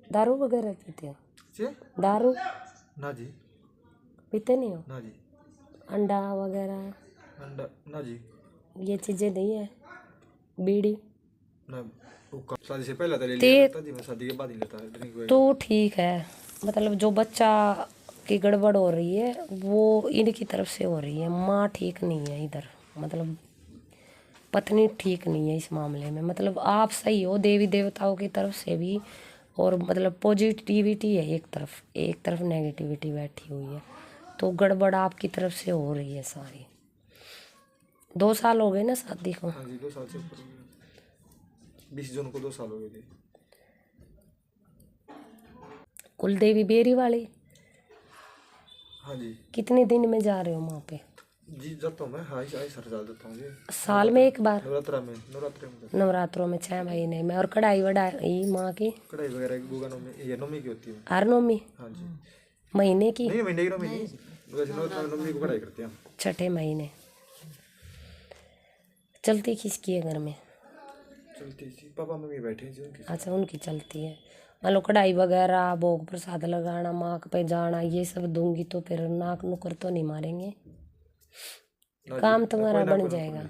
दारू वगैरह पीते हो? जी दारू ना जी, पीते नहीं हो? ना जी। अंडा वगैरह अंडा ना जी, ये चीजें नहीं है? बीड़ी ना। शादी से पहले तो ले ते लिया करता जी, मैं शादी के बाद नहीं लेता ड्रिंक तो वगैरह। ठीक है, मतलब जो बच्चा की गड़बड़ हो रही है वो इनकी तरफ से हो रही है। माँ ठीक नहीं है इधर, मतलब पत्नी ठीक नहीं है इस मामले में। मतलब आप सही हो देवी देवताओं की तरफ से भी, और मतलब पॉजिटिविटी है एक तरफ नेगेटिविटी बैठी हुई है। तो गड़बड़ आपकी तरफ से हो रही है सारी। 2 साल हो गए ना शादी को? हाँ जी, 2 साल से ऊपर हो गया। 20 जून को 2 साल हो गए थे। कुलदेवी बेरी वाली हाँ जी। कितने दिन में जा रहे हो वहाँ पे? जी जाता हूँ मैं, हाँ आई सर जाल देता हूँ जी। साल में एक बार? नवरात्रा में जाता हूँ। नवरात्रों में 6 महीने में। और कढ़ाई वढ़ाई माँ की कढ़ाई वगैरह की बुआ नवमी, ये नवमी की होती है। हर नौमी हाँ जी। महीने की? नहीं महीने की नवमी नहीं, वैसे नवरात्रा में नवमी को कढ़ाई करते हैं हम। छठे महीने चलती किसकी है घर में? चलती जी, पापा मम्मी बैठे हैं जी उनकी। अच्छा उनकी चलती है। मान लो कढ़ाई वगैरह भोग प्रसाद लगाना माँ पे जाना ये सब दूंगी तो फिर नाक नुकर तो नहीं मारेंगे? काम तुम्हारा बन जाएगा,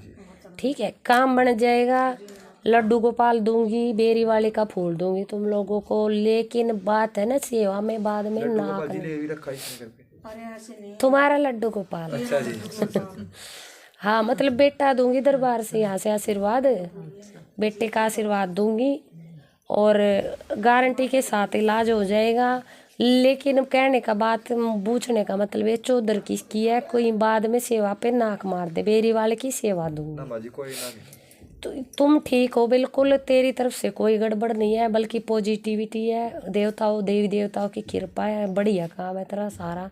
ठीक है काम बन जाएगा। लड्डू गोपाल दूंगी, बेरी वाले का फूल दूंगी तुम लोगों को, लेकिन बात है ना सेवा में बाद में नाक जी भी रखा इसने घर पे। तुम्हारा लड्डू गोपाल। अच्छा जी। हाँ मतलब बेटा दूंगी दरबार से, यहाँ से आशीर्वाद, बेटे का आशीर्वाद दूंगी और गारंटी के साथ इलाज हो जाएगा। लेकिन कहने का बात पूछने का मतलब ये चौधर किसकी है, कोई बाद में सेवा पे नाक मार दे, बेरी वाले की सेवा दूंगी। ना बाजी कोई ना नहीं। तो तुम ठीक हो बिल्कुल, तेरी तरफ से कोई गड़बड़ नहीं है, बल्कि पॉजिटिविटी है, देवताओं देवी देवताओं की कृपा है, बढ़िया काम है तेरा सारा।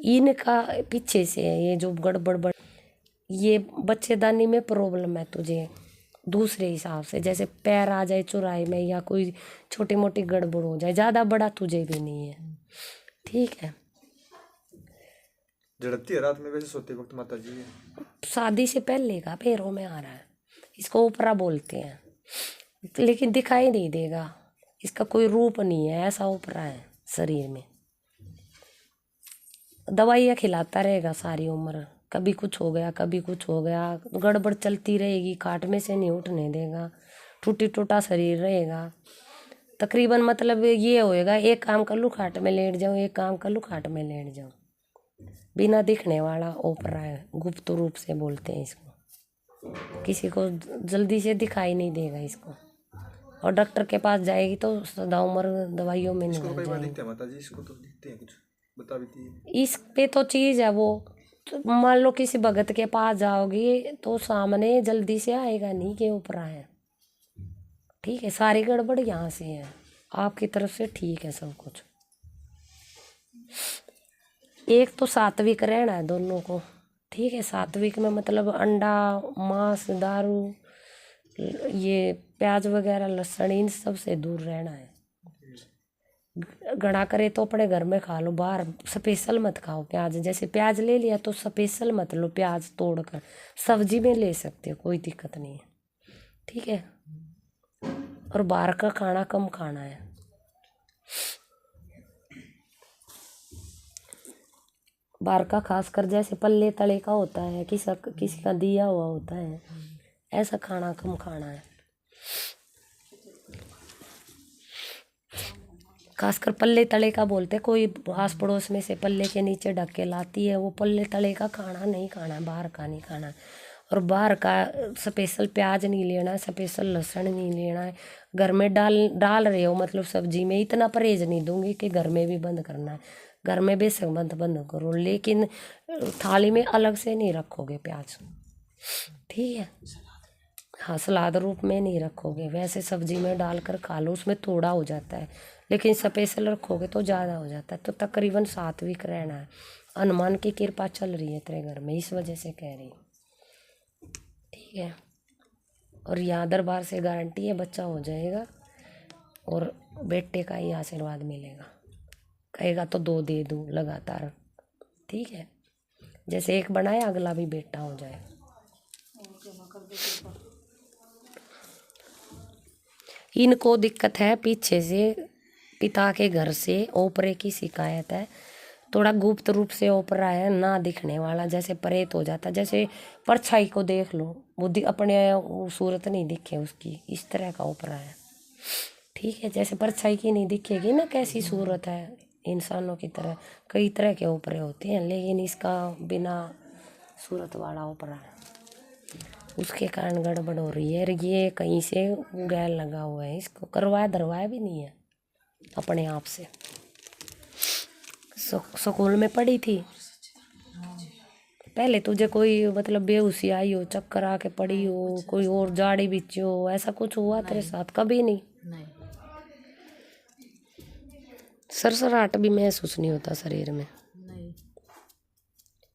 इनका पीछे से है ये जो गड़बड़, ये बच्चेदानी में प्रॉब्लम है तुझे दूसरे हिसाब से, जैसे पैर आ जाए चुराई में या कोई छोटी मोटी गड़बड़ हो जाए, ज़्यादा बड़ा तुझे भी नहीं है, ठीक है। झड़पती है रात में वैसे सोते वक्त माता जी। शादी से पहले का पैरों में आ रहा है, इसको ओपरा बोलते हैं, लेकिन दिखाई नहीं देगा, इसका कोई रूप नहीं है, ऐसा ओपरा है शरीर में। दवाइयाँ खिलाता रहेगा सारी उम्र, कभी कुछ हो गया कभी कुछ हो गया, गड़बड़ चलती रहेगी, खाट में से नहीं उठने देगा, टूटी टूटा शरीर रहेगा तकरीबन। मतलब ये होएगा एक काम कर लूँ खाट में लेट जाऊँ, एक काम कर लूँ खाट में लेट जाऊँ। बिना दिखने वाला ओपरा है, गुप्त रूप से बोलते हैं इसको, किसी को जल्दी से दिखाई नहीं देगा इसको। और डॉक्टर के पास जाएगी तो सदा उम्र दवाइयों में इसको तो निकल कई बार जाएगी। दिखते हैं माता जी, इसको तो दिखते हैं कुछ बता भी थी। इस पे तो चीज है वो, तो मान लो किसी भगत के पास जाओगी तो सामने जल्दी से आएगा नहीं कि ओपरा है, ठीक है। सारी गड़बड़ यहाँ से है, आपकी तरफ से ठीक है सब कुछ। एक तो सात्विक रहना है दोनों को, ठीक है। सात्विक में मतलब अंडा मांस दारू ये प्याज वगैरह लहसुन इन सब से दूर रहना है। गड़ा करे तो अपने घर में खा लो, बाहर स्पेशल मत खाओ प्याज। जैसे प्याज ले लिया तो स्पेशल मत लो, प्याज तोड़कर सब्जी में ले सकते हो, कोई दिक्कत नहीं है, ठीक है। और बाहर का खाना कम खाना है। बाहर का खासकर जैसे पल्ले तले का होता है, किसी का दिया हुआ होता है, ऐसा खाना कम खाना है। खासकर पल्ले तले का बोलते, कोई आस पड़ोस में से पल्ले के नीचे ढक के लाती है, वो पल्ले तले का खाना नहीं खाना है, बाहर का नहीं खाना है। और बाहर का स्पेशल प्याज नहीं लेना है, स्पेशल लहसुन नहीं लेना है। घर में डाल रहे हो मतलब सब्जी में, इतना परहेज नहीं दूंगी कि घर में भी बंद करना है, घर में बेशक बंद करो, लेकिन थाली में अलग से नहीं रखोगे प्याज, ठीक है। हाँ सलाद रूप में नहीं रखोगे, वैसे सब्जी में डालकर खा लो, उसमें थोड़ा हो जाता है, लेकिन स्पेशल रखोगे तो ज़्यादा हो जाता है। तो तकरीबन सात्विक रहना है, हनुमान की कृपा चल रही है तेरे घर में, इस वजह से कह रही हूँ, ठीक है। और यहाँ दरबार से गारंटी है बच्चा हो जाएगा और बेटे का ही आशीर्वाद मिलेगा, कहेगा तो 2 दे दूँ लगातार, ठीक है। जैसे एक बनाया अगला भी बेटा हो जाए। इनको दिक्कत है पीछे से पिता के घर से ओपरे की शिकायत है। थोड़ा गुप्त रूप से ओपरा है, ना दिखने वाला, जैसे प्रेत हो जाता, जैसे परछाई को देख लो, वो अपने वो सूरत नहीं दिखे उसकी, इस तरह का ओपरा है। ठीक है, जैसे परछाई की नहीं दिखेगी ना कैसी सूरत है इंसानों की तरह, कई तरह के ओपरे होते हैं, लेकिन इसका बिना सूरत वाला ओपरा है, उसके कारण गड़बड़ हो रही है। और ये कहीं से गैल लगा हुआ है, इसको करवाया धरवाया भी नहीं है अपने आप से। स्कूल में पढ़ी थी पहले, तुझे कोई मतलब बेहोशी आई हो, चक्कर आके पड़ी हो, कोई और जाड़ी बिची हो, ऐसा कुछ हुआ तेरे साथ? कभी नहीं। सरसराहट भी महसूस नहीं होता शरीर में? नहीं।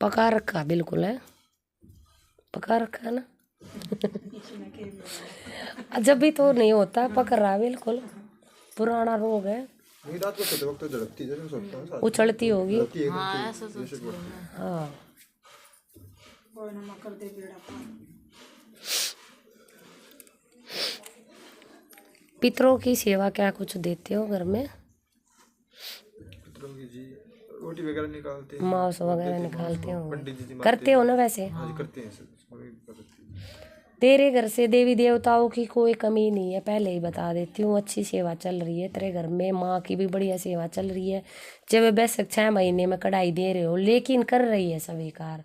पका रखा बिल्कुल है, पका रखा है ना। जब भी तो नहीं होता, पक रहा है बिल्कुल, पुराना रोग है। रात को सोते वक्त तो झड़कती है, जैसे सोता हूं, उछलती होगी। हाँ, ऐसा तो हाँ। पितरों की सेवा क्या कुछ देते हो घर में? पितरों की जी रोटी वगैरह निकालते हैं, मांस वगैरह निकालते हो, पंडित जी करते हो ना वैसे? हाँ जी, करते हैं सब। तेरे घर से देवी देवताओं की कोई कमी नहीं है, पहले ही बता देती हूँ। अच्छी सेवा चल रही है तेरे घर में, माँ की भी बढ़िया सेवा चल रही है। जब बेशक 6 महीने में कढ़ाई दे रहे हो, लेकिन कर रही है स्वीकार,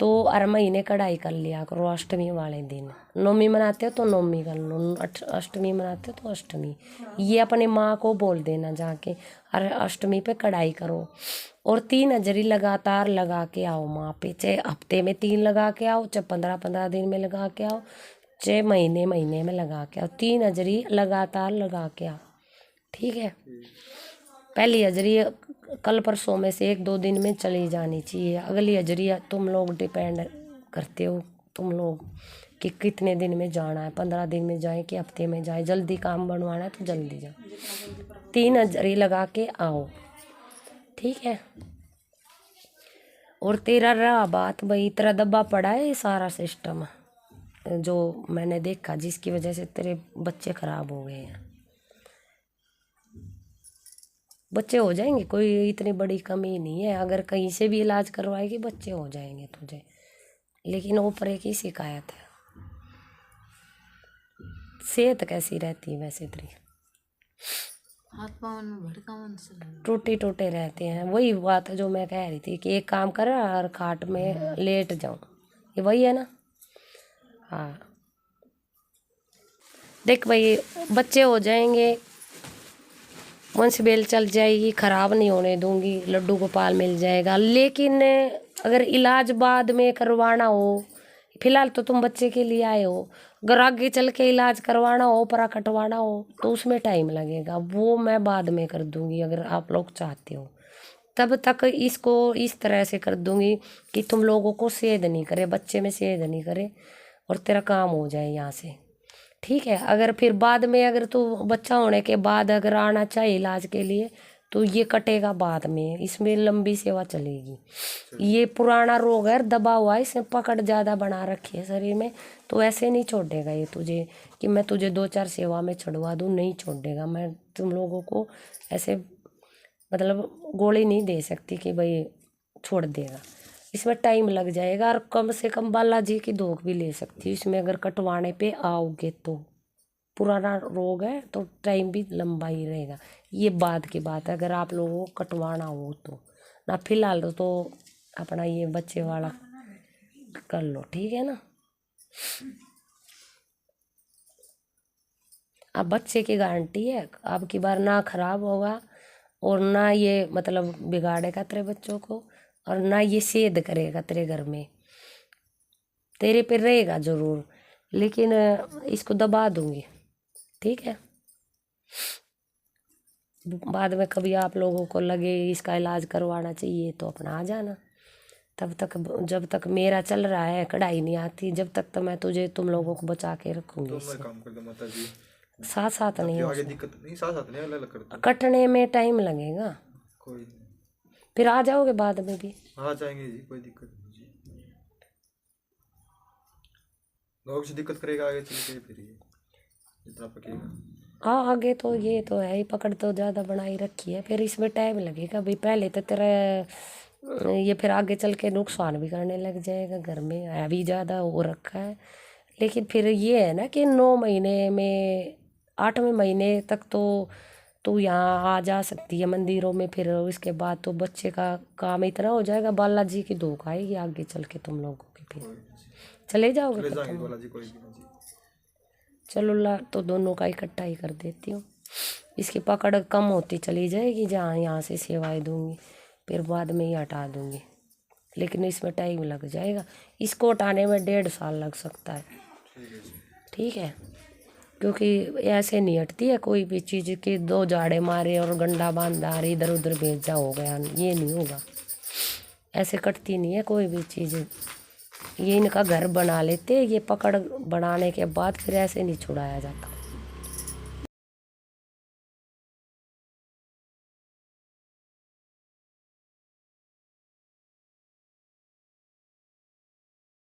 तो हर महीने कढ़ाई कर लिया करो। अष्टमी वाले दिन, नवमी मनाते हो तो नवमी कर लो, अष्टमी मनाते हो तो अष्टमी। ये अपने माँ को बोल देना जाके, हर अष्टमी पे कढ़ाई करो। और 3 हजरी लगातार लगा के आओ माँ पे, चाहे हफ्ते में 3 लगा के आओ, चाहे 15-15 दिन में लगा के आओ, चाहे महीने महीने में लगा के आओ, 3 हजरी लगातार लगा के आओ। ठीक है, पहली हजरी कल परसों में से 1-2 दिन में चली जानी चाहिए। अगली हजरी तुम लोग डिपेंड करते हो, तुम लोग कि कितने दिन में जाना है, 15 दिन में जाए कि हफ्ते में जाए। जल्दी काम बनवाना है तो जल्दी जाओ, 3 हजरी लगा के आओ। ठीक है। और तेरा रहा बात भाई, तेरा दबा पड़ा है ये सारा सिस्टम जो मैंने देखा, जिसकी वजह से तेरे बच्चे खराब हो गए हैं। बच्चे हो जाएंगे, कोई इतनी बड़ी कमी नहीं है, अगर कहीं से भी इलाज करवाएगी बच्चे हो जाएंगे तुझे, लेकिन ओपरे की शिकायत है। सेहत कैसी रहती है वैसे तेरी? हाथ पाँव में भड़कावन से टूटे टूटे रहते हैं। वही बात है जो मैं कह रही थी कि एक काम कर और खाट में लेट जाऊं, ये वही है ना? हाँ, देख भाई, बच्चे हो जाएंगे, वंश बेल चल जाएगी, खराब नहीं होने दूंगी, लड्डू गोपाल मिल जाएगा। लेकिन अगर इलाज बाद में करवाना हो, फिलहाल तो तुम बच्चे के लिए आए हो, अगर आगे चल के इलाज करवाना हो, परा कटवाना हो, तो उसमें टाइम लगेगा, वो मैं बाद में कर दूंगी अगर आप लोग चाहते हो। तब तक इसको इस तरह से कर दूंगी कि तुम लोगों को सेध नहीं करे, बच्चे में सेध नहीं करे, और तेरा काम हो जाए यहाँ से। ठीक है, अगर फिर बाद में अगर तू बच्चा होने के बाद अगर आना चाहे इलाज के लिए, तो ये कटेगा बाद में, इसमें लंबी सेवा चलेगी। ये पुराना रोग है, दबा हुआ है, इसने पकड़ ज़्यादा बना रखी है शरीर में, तो ऐसे नहीं छोड़ेगा ये तुझे कि मैं तुझे 2-4 सेवा में छुड़वा दूँ, नहीं छोड़ेगा। मैं तुम लोगों को ऐसे मतलब गोली नहीं दे सकती कि भाई छोड़ देगा, इसमें टाइम लग जाएगा। और कम से कम बालाजी की धोख भी ले सकती है इसमें, अगर कटवाने पे आओगे तो। पुराना रोग है तो टाइम भी लंबा ही रहेगा, ये बाद की बात है अगर आप लोगों को कटवाना हो तो। ना फिलहाल तो अपना ये बच्चे वाला कर लो, ठीक है ना? अब बच्चे की गारंटी है, अब की बार ना खराब होगा, और ना ये मतलब बिगाड़ेगा तेरे बच्चों को, और ना ये सेध करेगा तेरे घर में। तेरे पे रहेगा जरूर, लेकिन इसको दबा दूंगी, ठीक है? बाद में कभी आप लोगों को लगे इसका इलाज करवाना चाहिए तो अपना आ जाना। तब तक जब तक मेरा चल रहा है, कढ़ाई नहीं आती, जब तक तो मैं तुम लोगों को बचा के रखूंगी। तो मैं काम कर दूं माता जी, साथ साथ नहीं हो, आगे दिक्कत नहीं, साथ साथ नहीं, अलग अलग करते हैं। कटने में टाइम लगेगा, कोई नहीं, फिर आ जाओगे बाद में भी। आ जाएंगे जी, कोई दिक्कत नहीं जी। लोग से दिक्कत करेगा आगे चल के, फिर ये जितना पकेगा। हाँ आगे तो ये तो है ही, पकड़ तो ज़्यादा बनाई रखी है, फिर इसमें टाइम लगेगा भाई। पहले तो तेरा ये फिर आगे चल के नुकसान भी करने लग जाएगा, घर में है भी ज़्यादा हो रखा है। लेकिन फिर ये है ना कि 9 महीने में 8वें महीने तक तो तू यहाँ आ जा सकती है मंदिरों में, फिर इसके बाद तो बच्चे का काम इतना हो जाएगा, बालाजी की धोख आएगी आगे चल के तुम लोगों की। फिर चले जाओगे ले फिर जाएंगे तुम? बालाजी कोई भी ना जी। चलो ला तो दोनों का इकट्ठा ही कर देती हूँ। इसकी पकड़ कम होती चली जाएगी जहाँ यहाँ से सेवाएं दूंगी, फिर बाद में ही हटा दूंगी। लेकिन इसमें टाइम लग जाएगा, इसको हटाने में 1.5 साल लग सकता है। ठीक है जी। ठीक है, क्योंकि ऐसे नहीं हटती है कोई भी चीज़ की 2 झाड़े मारे और गंडा बांधा और इधर उधर भेजा हो गया, ये नहीं होगा। ऐसे कटती नहीं है कोई भी चीज़। ये इनका घर बना लेते, ये पकड़ बनाने के बाद फिर ऐसे नहीं छुड़ाया जाता।